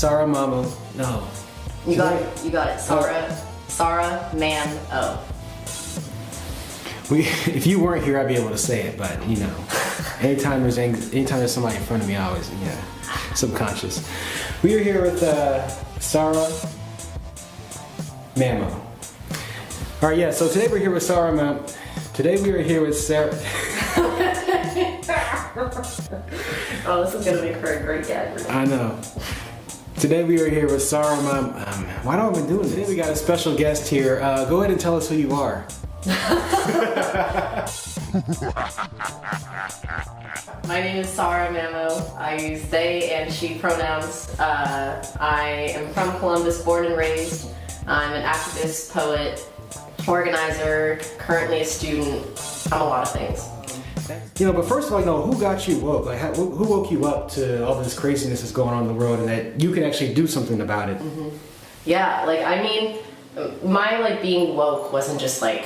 SA-RAH, Mamo. No. You got it. SA-RAH, Mamo. If you weren't here, I'd be able to say it, but you know, anytime there's somebody in front of me, I always, subconscious. We are here with SA-RAH, Mamo. All right, so today we're here with SA-RAH, Mamo. Today we are here with Sarah. Oh, this is gonna make for a great gag. I know. Today we are here with SA-RAH, Mamo. Why don't we do this? Today we got a special guest here. Go ahead and tell us who you are. My name is SA-RAH Mamo. I use they and she pronouns. I am from Columbus, born and raised. I'm an activist, poet, organizer, currently a student. I'm a lot of things. But first of all, who got you woke? Like, who woke you up to all this craziness that's going on in the world, and that you can actually do something about it? Mm-hmm. Yeah, my being woke wasn't just like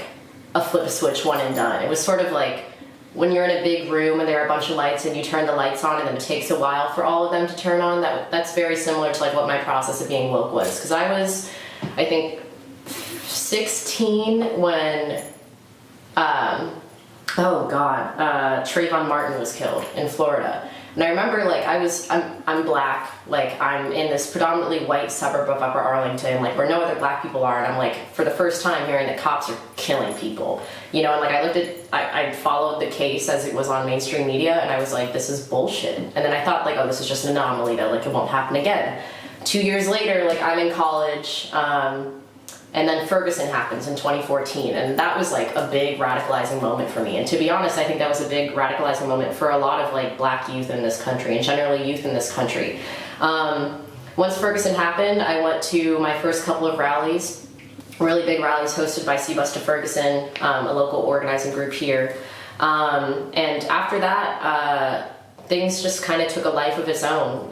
a flip a switch, one and done. It was sort of like when you're in a big room and there are a bunch of lights and you turn the lights on and then it takes a while for all of them to turn on. That's very similar to like what my process of being woke was. Because I was, I think, 16 when, Trayvon Martin was killed in Florida. And I remember I'm black, I'm in this predominantly white suburb of Upper Arlington, where no other black people are, and I'm for the first time hearing that cops are killing people, and I followed the case as it was on mainstream media, and I was like, this is bullshit. And then I thought this is just an anomaly that it won't happen again. 2 years later, I'm in college, and then Ferguson happens in 2014, and that was a big radicalizing moment for me. And to be honest, I think that was a big radicalizing moment for a lot of black youth in this country, and generally youth in this country. Once Ferguson happened, I went to my first couple of rallies, really big rallies hosted by C Bus to Ferguson, a local organizing group here. And after that, things just kind of took a life of its own.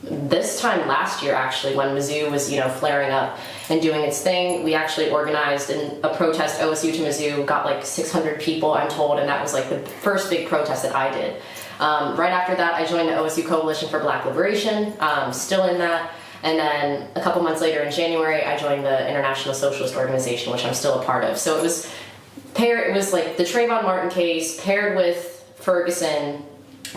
This time last year, actually, when Mizzou was, flaring up and doing its thing, we actually organized a protest, OSU to Mizzou, got 600 people, I'm told, and that was the first big protest that I did. Right after that, I joined the OSU Coalition for Black Liberation, still in that, and then a couple months later in January, I joined the International Socialist Organization, which I'm still a part of. So it was the Trayvon Martin case paired with Ferguson,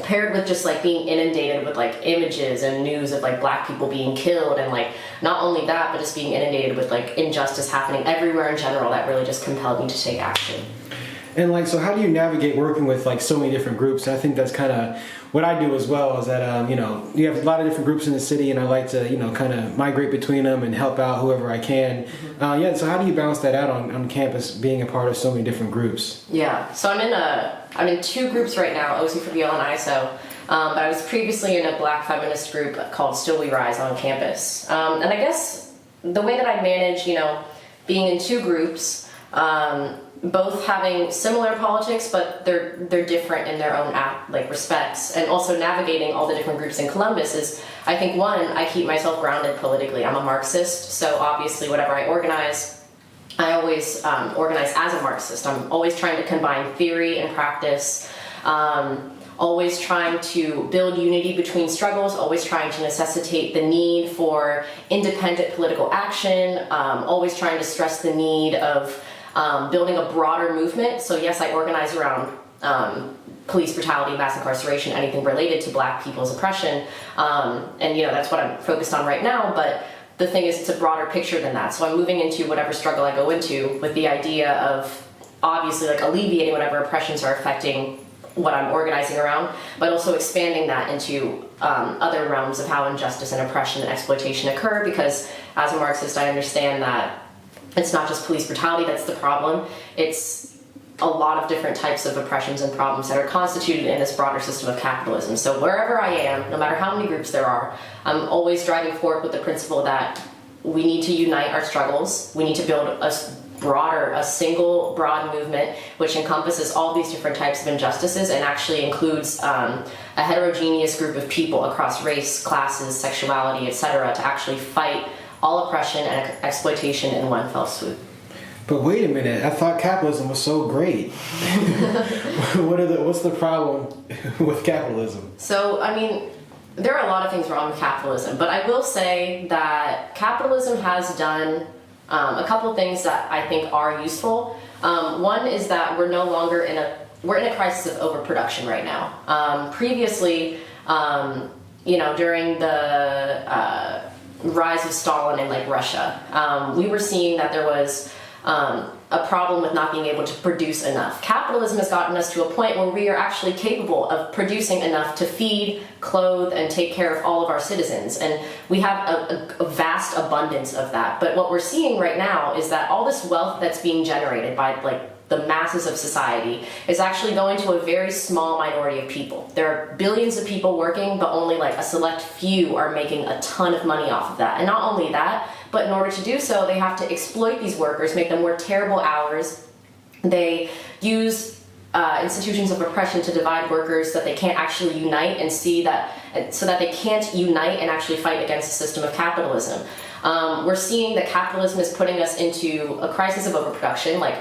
paired with just being inundated with images and news of black people being killed, and not only that, but just being inundated with injustice happening everywhere in general, that really just compelled me to take action. And so how do you navigate working with so many different groups? And I think that's kind of what I do as well, is that you have a lot of different groups in the city, and I like to kind of migrate between them and help out whoever I can. Mm-hmm. So how do you balance that out on campus, being a part of so many different groups? Yeah, so I'm in two groups right now, OSU for BL and ISO, but I was previously in a black feminist group called Still We Rise on campus. And I guess the way that I manage, being in two groups, both having similar politics, but they're different in their own respects, and also navigating all the different groups in Columbus is, I think, one, I keep myself grounded politically. I'm a Marxist, so obviously whatever I organize, I always organize as a Marxist. I'm always trying to combine theory and practice, always trying to build unity between struggles, always trying to necessitate the need for independent political action, always trying to stress the need of building a broader movement. So yes, I organize around police brutality, mass incarceration, anything related to black people's oppression, and that's what I'm focused on right now, but the thing is, it's a broader picture than that. So I'm moving into whatever struggle I go into with the idea of obviously alleviating whatever oppressions are affecting what I'm organizing around, but also expanding that into other realms of how injustice and oppression and exploitation occur, because as a Marxist, I understand that it's not just police brutality that's the problem. It's a lot of different types of oppressions and problems that are constituted in this broader system of capitalism. So wherever I am, no matter how many groups there are, I'm always driving forward with the principle that we need to unite our struggles. We need to build a single broad movement which encompasses all these different types of injustices and actually includes a heterogeneous group of people across race, classes, sexuality, etc. to actually fight all oppression and exploitation in one fell swoop. But wait a minute, I thought capitalism was so great. What's the problem with capitalism? So, I mean, there are a lot of things wrong with capitalism, but I will say that capitalism has done a couple things that I think are useful. One is that we're no longer we're in a crisis of overproduction right now. Previously, during the rise of Stalin in like Russia, we were seeing that there was a problem with not being able to produce enough. Capitalism has gotten us to a point where we are actually capable of producing enough to feed, clothe, and take care of all of our citizens. And we have a vast abundance of that. But what we're seeing right now is that all this wealth that's being generated by like the masses of society is actually going to a very small minority of people. There are billions of people working, but only like a select few are making a ton of money off of that. And not only that, but in order to do so, they have to exploit these workers, make them work terrible hours. They use institutions of oppression to divide workers so that they can't actually unite and so that they can't unite and actually fight against the system of capitalism. We're seeing that capitalism is putting us into a crisis of overproduction. Like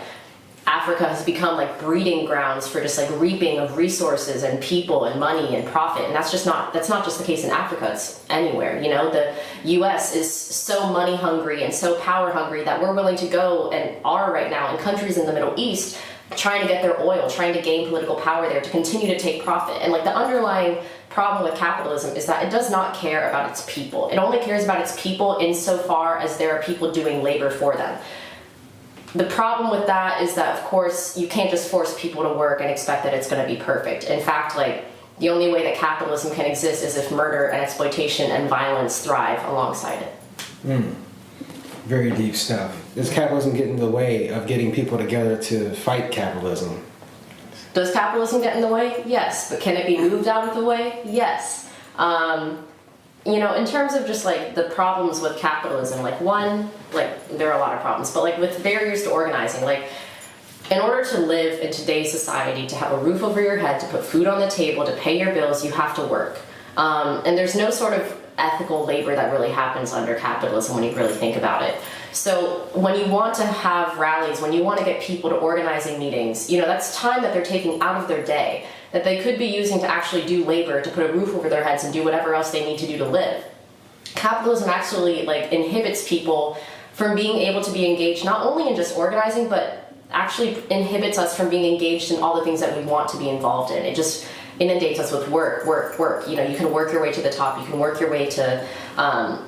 Africa has become like breeding grounds for just like reaping of resources and people and money and profit, and that's not just the case in Africa, it's anywhere. The US is so money hungry and so power hungry that we're willing to go, and are right now in countries in the Middle East, trying to get their oil, trying to gain political power there to continue to take profit. And like the underlying problem with capitalism is that it does not care about its people. It only cares about its people insofar as there are people doing labor for them. The problem with that is that, of course, you can't just force people to work and expect that it's going to be perfect. In fact, like, the only way that capitalism can exist is if murder and exploitation and violence thrive alongside it. Very deep stuff. Does capitalism get in the way of getting people together to fight capitalism? Does capitalism get in the way? Yes. But can it be moved out of the way? Yes. In terms of just like the problems with capitalism, like there are a lot of problems, but like with barriers to organizing, like in order to live in today's society, to have a roof over your head, to put food on the table, to pay your bills, you have to work. And there's no sort of ethical labor that really happens under capitalism when you really think about it. So when you want to have rallies, when you want to get people to organizing meetings, that's time that they're taking out of their day that they could be using to actually do labor, to put a roof over their heads and do whatever else they need to do to live. Capitalism actually like inhibits people from being able to be engaged not only in just organizing, but actually inhibits us from being engaged in all the things that we want to be involved in. It just inundates us with work. You can work your way to the top. You can work your way to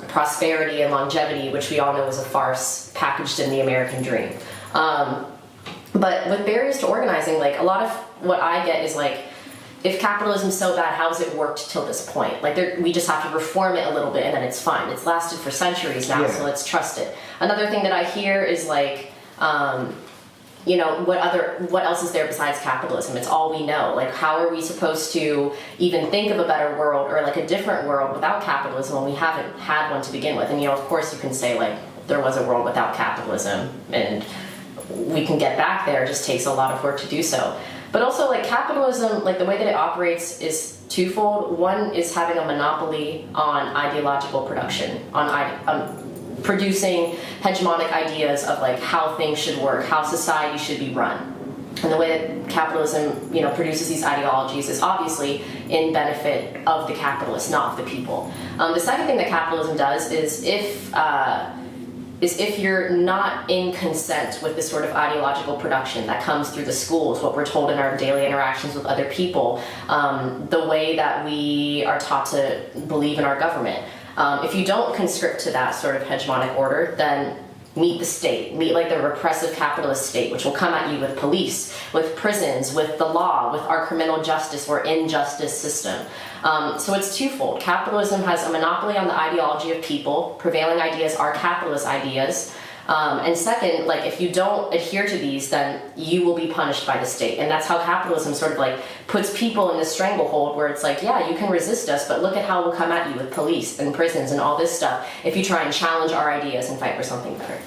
prosperity and longevity, which we all know is a farce packaged in the American dream. But with barriers to organizing, like a lot of what I get is like, if capitalism's so bad, how has it worked till this point? Like we just have to reform it a little bit and then it's fine. It's lasted for centuries now, so let's trust it. Another thing that I hear is like, what else is there besides capitalism? It's all we know. Like, how are we supposed to even think of a better world or like a different world without capitalism when we haven't had one to begin with? And of course you can say like, there was a world without capitalism and we can get back there. It just takes a lot of work to do so. But also like capitalism, like the way that it operates is twofold. One is having a monopoly on ideological production, on producing hegemonic ideas of like how things should work, how society should be run. And the way that capitalism, produces these ideologies is obviously in benefit of the capitalists, not of the people. The second thing that capitalism does is if you're not in consent with this sort of ideological production that comes through the schools, what we're told in our daily interactions with other people, the way that we are taught to believe in our government. If you don't conscript to that sort of hegemonic order, then meet the state, meet like the repressive capitalist state, which will come at you with police, with prisons, with the law, with our criminal justice or injustice system. So it's twofold. Capitalism has a monopoly on the ideology of people. Prevailing ideas are capitalist ideas. And second, like if you don't adhere to these, then you will be punished by the state. And that's how capitalism sort of like puts people in this stranglehold where it's like, yeah, you can resist us, but look at how we'll come at you with police and prisons and all this stuff if you try and challenge our ideas and fight for something better.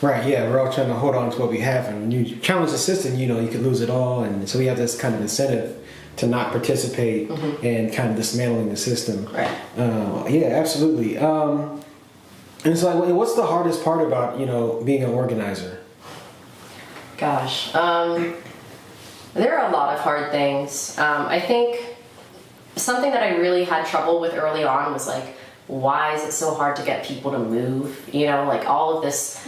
Right, yeah, we're all trying to hold on to what we have, and when you challenge the system, you could lose it all, and so we have this kind of incentive to not participate in kind of dismantling the system. Right. Yeah, absolutely. And it's like, what's the hardest part about, being an organizer? Gosh, there are a lot of hard things. I think something that I really had trouble with early on was like, why is it so hard to get people to move? You know, like all of this,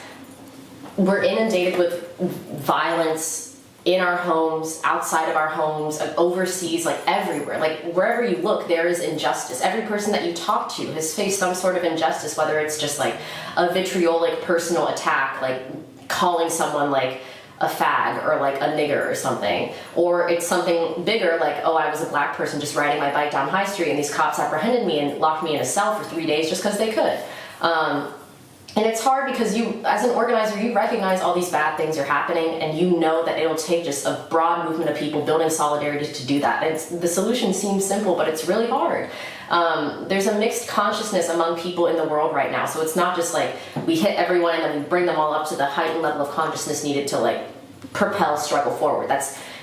we're inundated with violence in our homes, outside of our homes, and overseas, like everywhere. Like wherever you look, there is injustice. Every person that you talk to has faced some sort of injustice, whether it's just like a vitriolic personal attack, like calling someone like a fag or like a nigger or something, or it's something bigger like, oh, I was a black person just riding my bike down High Street and these cops apprehended me and locked me in a cell for 3 days just because they could. And it's hard because you, as an organizer, you recognize all these bad things are happening and you know that it'll take just a broad movement of people building solidarity to do that. The solution seems simple, but it's really hard. There's a mixed consciousness among people in the world right now. So it's not just like we hit everyone and then we bring them all up to the heightened level of consciousness needed to like propel struggle forward.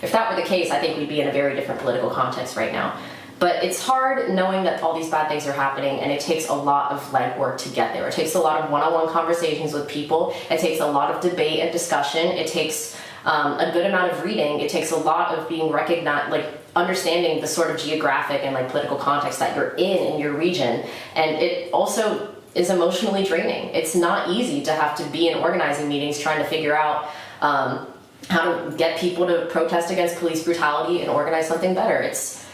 If that were the case, I think we'd be in a very different political context right now. But it's hard knowing that all these bad things are happening, and it takes a lot of legwork to get there. It takes a lot of one-on-one conversations with people. It takes a lot of debate and discussion. It takes a good amount of reading. It takes a lot of being recognized, like understanding the sort of geographic and like political context that you're in your region. And it also is emotionally draining. It's not easy to have to be in organizing meetings trying to figure out how to get people to protest against police brutality and organize something better. It's,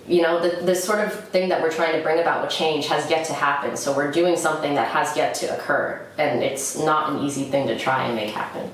you know, the sort of thing that we're trying to bring about with change has yet to happen. So we're doing something that has yet to occur, and it's not an easy thing to try and make happen.